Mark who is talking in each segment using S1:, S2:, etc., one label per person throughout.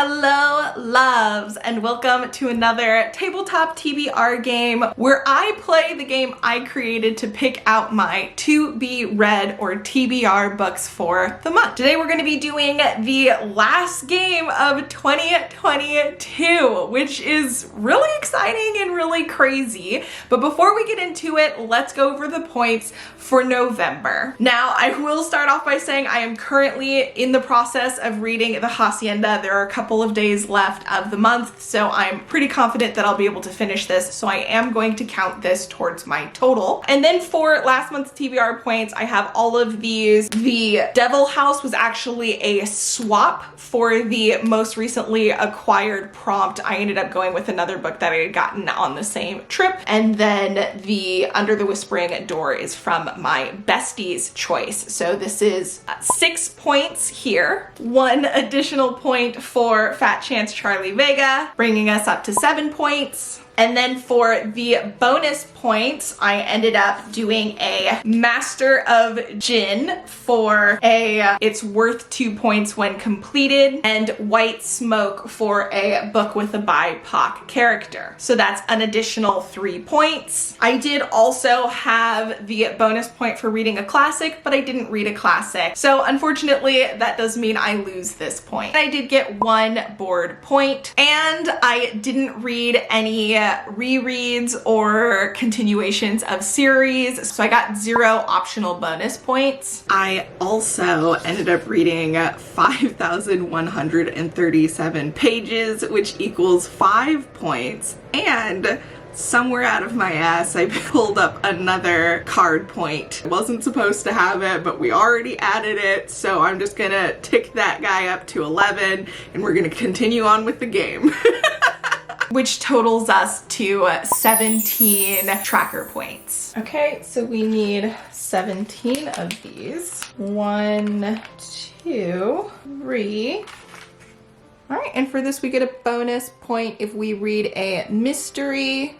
S1: Hello loves, and welcome to another tabletop TBR game where I play the game I created to pick out my to be read or TBR books for the month. Today we're going to be doing the last game of 2022, which is really exciting and really crazy. But before we get into it, let's go over the points for November. Now, I will start off by saying I am currently in the process of reading The Hacienda. There are a couple of days left of the month, so I'm pretty confident that I'll be able to finish this, so I am going to count this towards my total. And then for last month's TBR points, I have all of these. The Devil House was actually a swap for the most recently acquired prompt. I ended up going with another book that I had gotten on the same trip, and then the Under the Whispering Door is from my bestie's choice. So this is 6 points here, 1 additional point for Fat Chance Charlie Vega, bringing us up to 7 points. And then for the bonus points, I ended up doing a Master of Gin for it's worth 2 points when completed, and White Smoke for a book with a BIPOC character. So that's an additional 3 points. I did also have the bonus point for reading a classic, but I didn't read a classic. So unfortunately, that does mean I lose this point. I did get 1 board point, and I didn't read any rereads or continuations of series, so I got 0 optional bonus points. I also ended up reading 5,137 pages, which equals 5 points, and somewhere out of my ass, I pulled up another card point. I wasn't supposed to have it, but we already added it, so I'm just gonna tick that guy up to 11, and we're gonna continue on with the game. Which totals us to 17 tracker points. Okay, so we need 17 of these. 1, 2, 3. All right, and for this we get a bonus point if we read a mystery.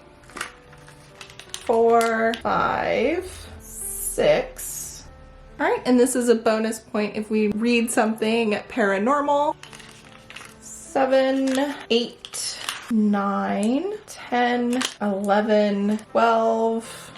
S1: 4, 5, 6. All right, and this is a bonus point if we read something paranormal. 7, 8, 9, 10, 11, 12,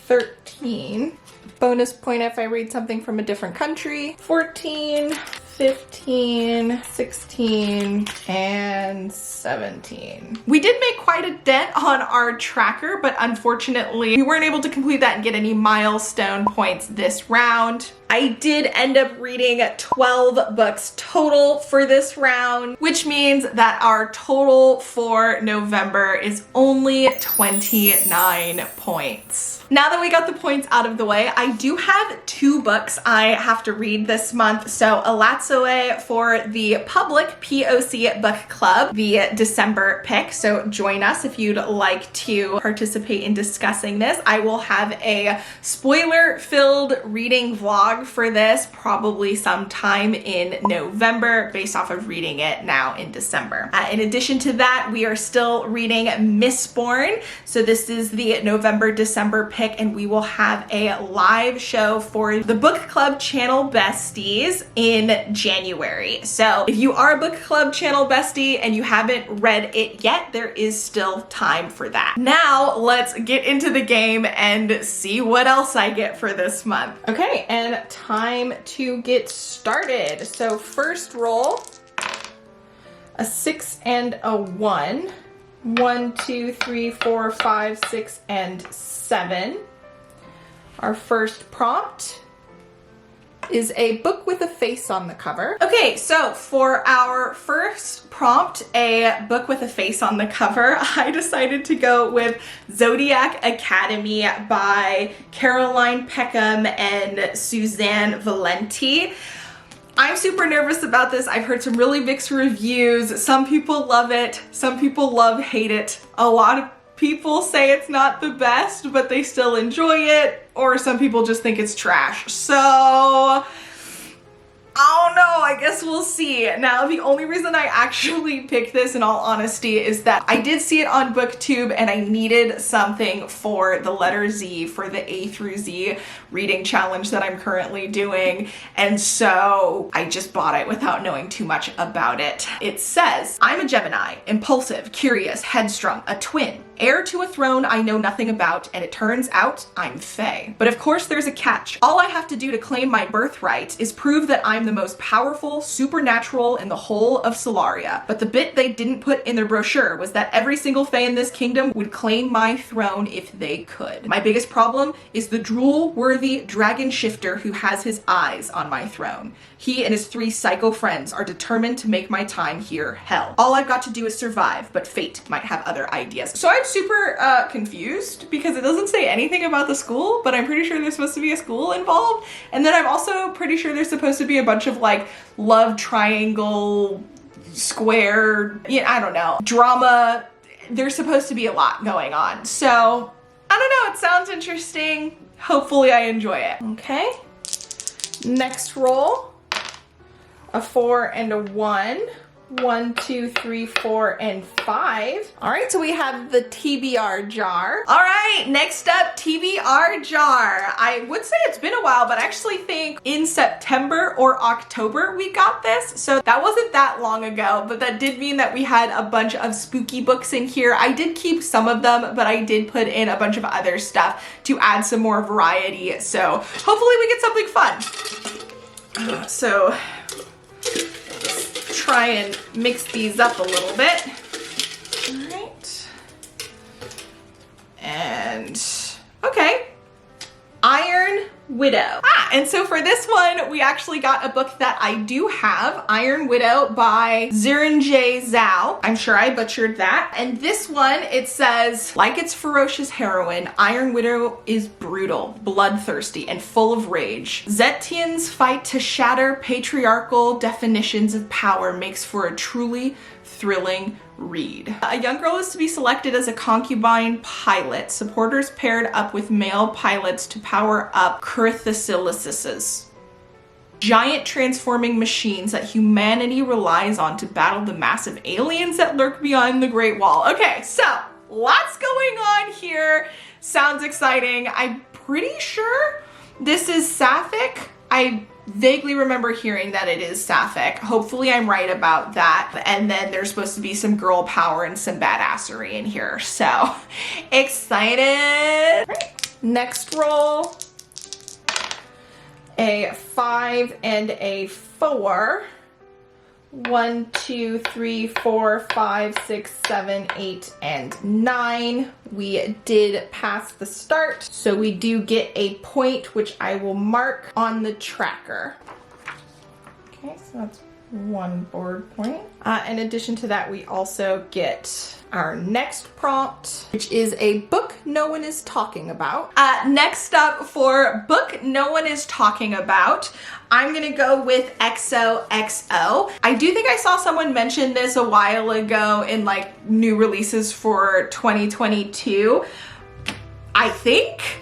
S1: 13. Bonus point if I read something from a different country. 14, 15, 16, and 17. We did make quite a dent on our tracker, but unfortunately we weren't able to complete that and get any milestone points this round. I did end up reading 12 books total for this round, which means that our total for November is only 29 points. Now that we got the points out of the way, I do have 2 books I have to read this month. So Alatsoe for the public POC book club, the December pick. So join us if you'd like to participate in discussing this. I will have a spoiler-filled reading vlog for this probably sometime in November based off of reading it now in December. In addition to that, we are still reading Mistborn. So this is the November-December pick, and we will have a live show for the book club channel besties in January. So if you are a book club channel bestie and you haven't read it yet, there is still time for that. Now let's get into the game and see what else I get for this month. Okay, and time to get started. So first roll, a 6 and a 1. 1, 2, 3, 4, 5, 6, and 7. Our first prompt is a book with a face on the cover. Okay, so for our first prompt, a book with a face on the cover, I decided to go with Zodiac Academy by Caroline Peckham and Suzanne Valenti. I'm super nervous about this. I've heard some really mixed reviews. Some people love it, some people hate it. A lot of people say it's not the best, but they still enjoy it, or some people just think it's trash. So Oh no, I guess we'll see. Now, the only reason I actually picked this, in all honesty, is that I did see it on BookTube and I needed something for the letter Z for the A through Z reading challenge that I'm currently doing. And so I just bought it without knowing too much about it. It says, I'm a Gemini, impulsive, curious, headstrong, a twin, heir to a throne I know nothing about, and it turns out I'm Fae. But of course there's a catch. All I have to do to claim my birthright is prove that I'm the most powerful supernatural in the whole of Solaria. But the bit they didn't put in their brochure was that every single Fae in this kingdom would claim my throne if they could. My biggest problem is the drool-worthy dragon shifter who has his eyes on my throne. He and his 3 psycho friends are determined to make my time here hell. All I've got to do is survive, but fate might have other ideas. So I'm super confused because it doesn't say anything about the school, but I'm pretty sure there's supposed to be a school involved. And then I'm also pretty sure there's supposed to be a bunch of like love triangle, square, I don't know, drama. There's supposed to be a lot going on. So I don't know, it sounds interesting. Hopefully I enjoy it. Okay, next roll. A 4 and a 1. 1, 2, 3, 4, and 5. All right, so we have the TBR jar. All right, next up, TBR jar. I would say it's been a while, but I actually think in September or October we got this. So that wasn't that long ago, but that did mean that we had a bunch of spooky books in here. I did keep some of them, but I did put in a bunch of other stuff to add some more variety. So hopefully we get something fun. So try and mix these up a little bit. All right. And okay. Iron Widow. And so for this one, we actually got a book that I do have, Iron Widow by J. Zhao. I'm sure I butchered that. And this one, it says, like its ferocious heroine, Iron Widow is brutal, bloodthirsty, and full of rage. Zetian's fight to shatter patriarchal definitions of power makes for a truly thrilling read. A young girl is to be selected as a concubine pilot. Supporters paired up with male pilots to power up Curthicilises, giant transforming machines that humanity relies on to battle the massive aliens that lurk beyond the Great Wall. Okay, so lots going on here. Sounds exciting. I'm pretty sure this is sapphic. I vaguely remember hearing that it is sapphic. Hopefully I'm right about that. And then there's supposed to be some girl power and some badassery in here. So excited. Next roll. A 5 and a 4. 1, 2, 3, 4, 5, 6, 7, 8, and 9. We did pass the start, so we do get a point, which I will mark on the tracker. Okay, so that's 1 board point. In addition to that, we also get our next prompt, which is a book no one is talking about. Next up for book no one is talking about, I'm gonna go with XOXO. I do think I saw someone mention this a while ago in like new releases for 2022, I think,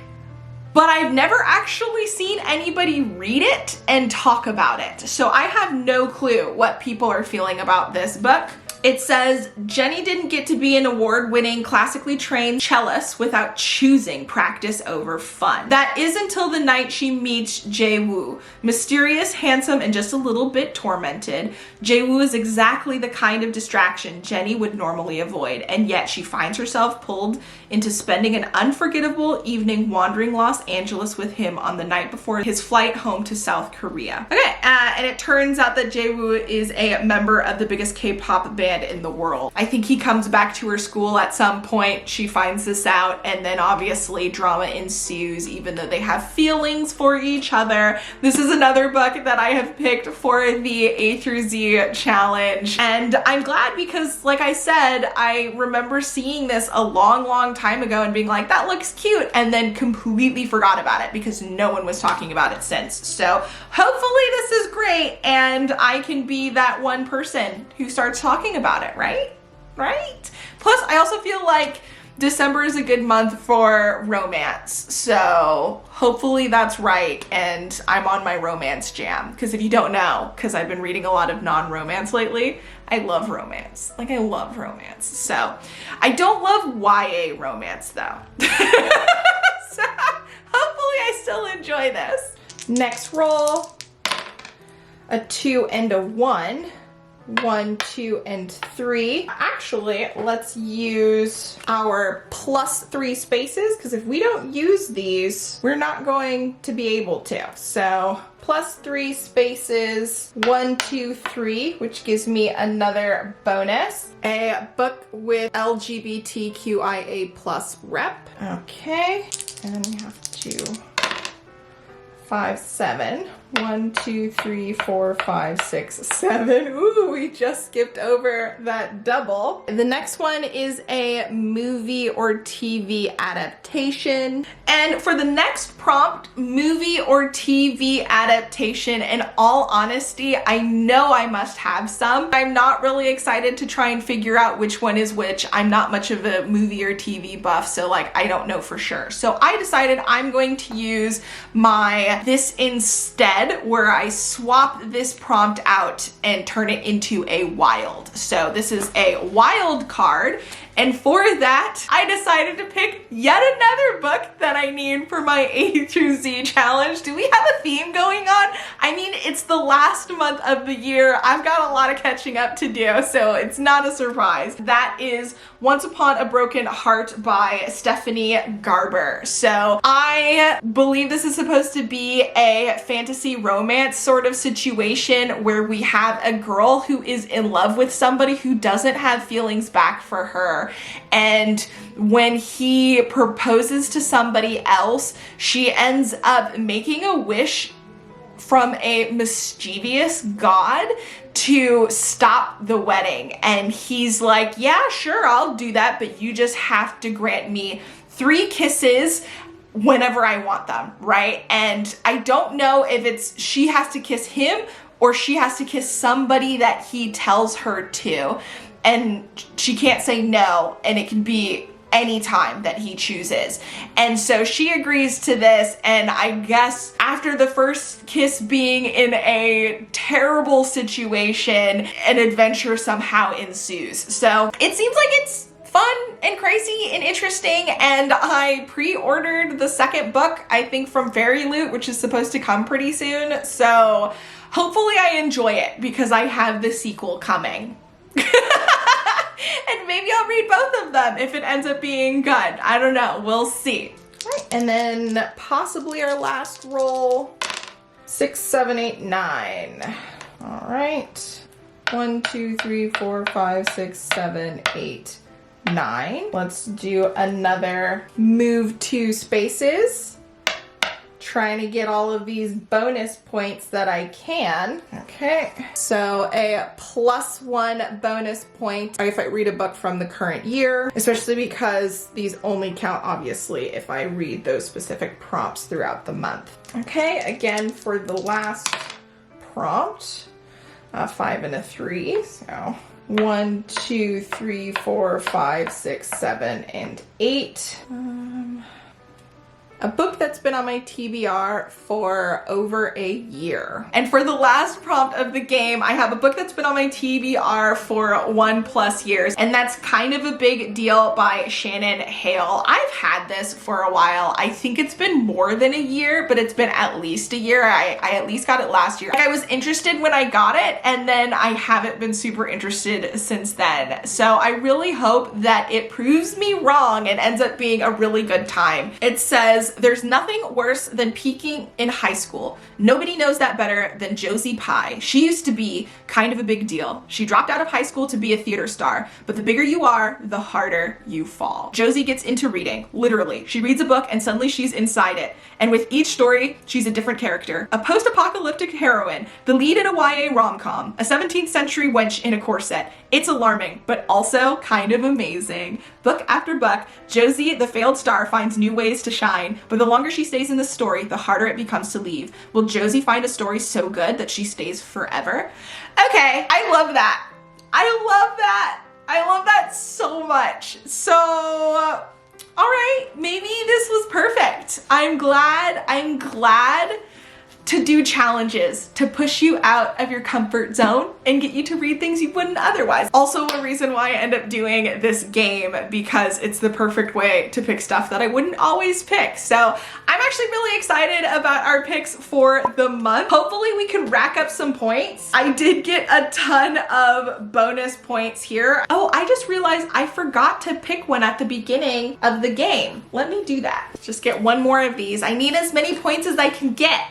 S1: but I've never actually seen anybody read it and talk about it. So I have no clue what people are feeling about this book. It says, Jenny didn't get to be an award-winning, classically trained cellist without choosing practice over fun. That is until the night she meets Jae-woo. Mysterious, handsome, and just a little bit tormented, Jae-woo is exactly the kind of distraction Jenny would normally avoid, and yet she finds herself pulled into spending an unforgettable evening wandering Los Angeles with him on the night before his flight home to South Korea. Okay, and it turns out that Jae-woo is a member of the biggest K-pop band in the world. I think he comes back to her school at some point, she finds this out, and then obviously drama ensues even though they have feelings for each other. This is another book that I have picked for the A through Z challenge, and I'm glad because like I said, I remember seeing this a long time ago and being like, that looks cute, and then completely forgot about it because no one was talking about it since. So hopefully this is great and I can be that one person who starts talking about it, right? Plus, I also feel like December is a good month for romance, so hopefully that's right and I'm on my romance jam. Because if you don't know, because I've been reading a lot of non-romance lately, I love romance. Like, I love romance. So I don't love YA romance though. So hopefully I still enjoy this. Next roll, a 2 and a 1. 1, 2, and 3. Actually, let's use our +3 spaces, because if we don't use these, we're not going to be able to. So +3 spaces, 1, 2, 3, which gives me another bonus. A book with LGBTQIA+ rep. Okay, and then we have to 5, 7. 1, 2, 3, 4, 5, 6, 7. Ooh, we just skipped over that double. The next one is a movie or TV adaptation. And for the next prompt, movie or TV adaptation, in all honesty, I know I must have some. I'm not really excited to try and figure out which one is which. I'm not much of a movie or TV buff, so like I don't know for sure. So I decided I'm going to use my this instead, where I swap this prompt out and turn it into a wild. So this is a wild card. And for that, I decided to pick yet another book that I need for my A through Z challenge. Do we have a theme going on? I mean, it's the last month of the year. I've got a lot of catching up to do, so it's not a surprise. That is Once Upon a Broken Heart by Stephanie Garber. So I believe this is supposed to be a fantasy romance sort of situation where we have a girl who is in love with somebody who doesn't have feelings back for her. And when he proposes to somebody else, she ends up making a wish from a mischievous god to stop the wedding. And he's like, yeah, sure, I'll do that, but you just have to grant me 3 kisses whenever I want them, right? And I don't know if it's she has to kiss him or she has to kiss somebody that he tells her to. And she can't say no, and it can be any time that he chooses. And so she agrees to this, and I guess after the first kiss being in a terrible situation, an adventure somehow ensues. So it seems like it's fun and crazy and interesting, and I pre-ordered the second book, I think from Fairy Loot, which is supposed to come pretty soon. So hopefully I enjoy it because I have the sequel coming. And maybe I'll read both of them if it ends up being good. I don't know. We'll see. All right, and then possibly our last roll, 6, 7, 8, 9. All right. 1, 2, 3, 4, 5, 6, 7, 8, 9. Let's do another move 2 spaces. Trying to get all of these bonus points that I can. Okay, so a +1 bonus point if I read a book from the current year, especially because these only count obviously if I read those specific prompts throughout the month. Okay, again for the last prompt, 5 and a 3, so 1, 2, 3, 4, 5, 6, 7, and 8. A book that's been on my TBR for over a year. And for the last prompt of the game, I have a book that's been on my TBR for 1+ years, and that's Kind of a Big Deal by Shannon Hale. I've had this for a while. I think it's been more than a year, but it's been at least a year. I at least got it last year. Like, I was interested when I got it, and then I haven't been super interested since then. So I really hope that it proves me wrong and ends up being a really good time. It says, there's nothing worse than peaking in high school. Nobody knows that better than Josie Pye. She used to be kind of a big deal. She dropped out of high school to be a theater star, but the bigger you are, the harder you fall. Josie gets into reading, literally. She reads a book and suddenly she's inside it. And with each story, she's a different character. A post-apocalyptic heroine, the lead in a YA rom-com, a 17th century wench in a corset. It's alarming, but also kind of amazing. Book after book, Josie, the failed star, finds new ways to shine, but the longer she stays in the story, the harder it becomes to leave. Will Josie find a story so good that she stays forever? Okay, I love that. I love that. I love that so much. So, all right, maybe this was perfect. I'm glad to do challenges to push you out of your comfort zone and get you to read things you wouldn't otherwise. Also a reason why I end up doing this game, because it's the perfect way to pick stuff that I wouldn't always pick. So I'm actually really excited about our picks for the month. Hopefully we can rack up some points. I did get a ton of bonus points here. Oh, I just realized I forgot to pick one at the beginning of the game. Let me do that. Just get one more of these. I need as many points as I can get.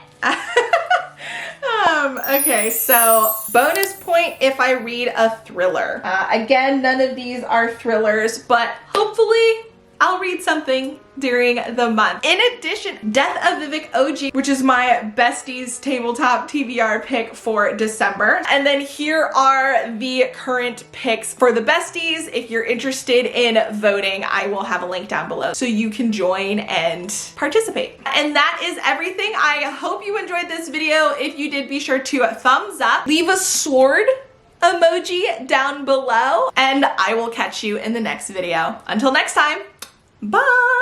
S1: Okay, so bonus point if I read a thriller. Again, none of these are thrillers, but hopefully I'll read something during the month. In addition, Death of Vivek OG, which is my besties tabletop TBR pick for December. And then here are the current picks for the besties. If you're interested in voting, I will have a link down below so you can join and participate. And that is everything. I hope you enjoyed this video. If you did, be sure to thumbs up, leave a sword emoji down below, and I will catch you in the next video. Until next time, bye!